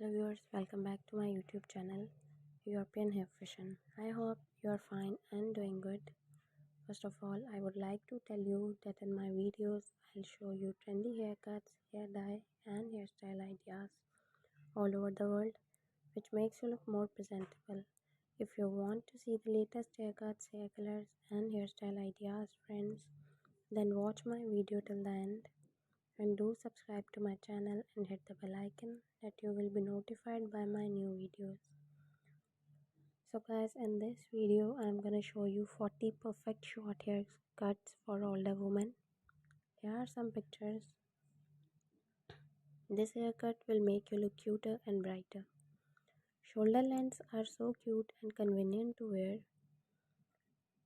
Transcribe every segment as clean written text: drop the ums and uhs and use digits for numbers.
Hello viewers, welcome back to my YouTube channel, European Hair Fashion. I hope you are fine and doing good. First of all, I would like to tell you that in my videos, I'll show you trendy haircuts, hair dye and hairstyle ideas all over the world, which makes you look more presentable. If you want to see the latest haircuts, hair colors and hairstyle ideas, friends, then watch my video till the end. And do subscribe to my channel and hit the bell icon that you will be notified by my new videos. So guys, in this video I am gonna show you 40 perfect short hair cuts for older women. Here are some pictures. This haircut will make you look cuter and brighter. Shoulder lengths are so cute and convenient to wear.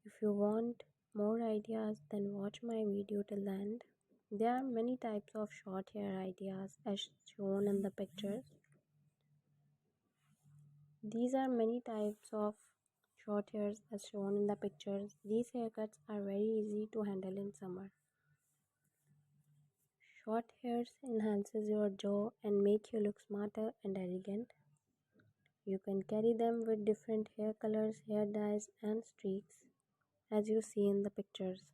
If you want more ideas, then watch my video till the end. There are many types of short hair ideas as shown in the pictures. These are many types of short hairs as shown in the pictures. These haircuts are very easy to handle in summer. Short hairs enhances your jaw and make you look smarter and elegant. You can carry them with different hair colors, hair dyes and streaks as you see in the pictures.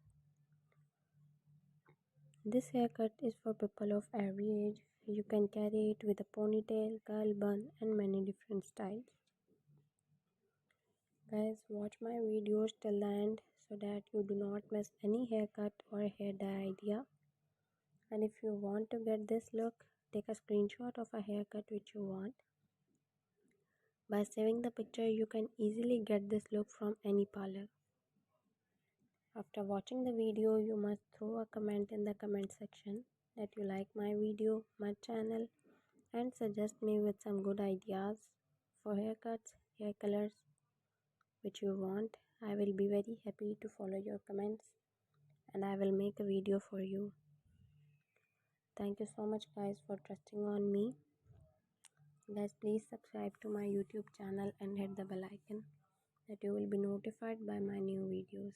This haircut is for people of every age. You can carry it with a ponytail, curl bun and many different styles. Guys, watch my videos till the end so that you do not miss any haircut or hair dye idea. And if you want to get this look, take a screenshot of a haircut which you want. By saving the picture, you can easily get this look from any parlor. After watching the video, you must throw a comment in the comment section that you like my video, my channel, and suggest me with some good ideas for haircuts, hair colors which you want. I will be very happy to follow your comments and I will make a video for you. Thank you so much guys for trusting on me. Guys, please subscribe to my YouTube channel and hit the bell icon that you will be notified by my new videos.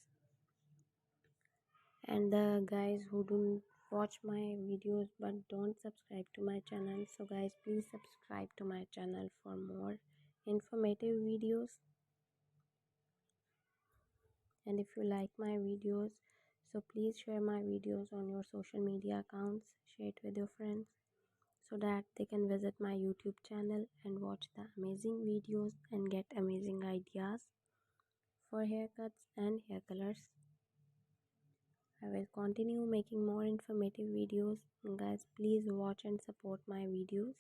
And the guys who don't watch my videos but don't subscribe to my channel, so guys, please subscribe to my channel for more informative videos. And if you like my videos, so please share my videos on your social media accounts, share it with your friends so that they can visit my YouTube channel and watch the amazing videos and get amazing ideas for haircuts and hair colors. I will continue making more informative videos. Guys, please watch and support my videos.